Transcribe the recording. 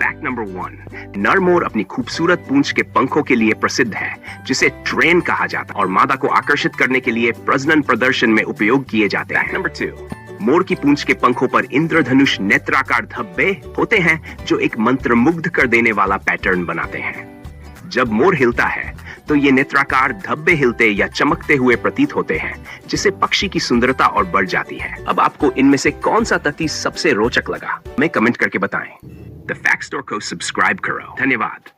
Fact number 1, नर मोर अपनी खूबसूरत पूंछ के पंखों के लिए प्रसिद्ध है, जिसे ट्रेन कहा जाता है और मादा को आकर्षित करने के लिए प्रजनन प्रदर्शन में उपयोग किए जाते हैं। फैक्ट नंबर 2, मोर की पूंछ के पंखों पर इंद्रधनुष नेत्राकार धब्बे होते हैं, जो एक मंत्रमुग्ध कर देने वाला पैटर्न बनाते हैं। जब मोर हिलता है तो ये नेत्राकार धब्बे हिलते या चमकते हुए प्रतीत होते हैं, जिससे पक्षी की सुंदरता और बढ़ जाती है। अब आपको इनमें से कौन सा तथ्य सबसे रोचक लगा, हमें कमेंट करके बताएं। द फैक्ट स्टोर को सब्सक्राइब करो। धन्यवाद।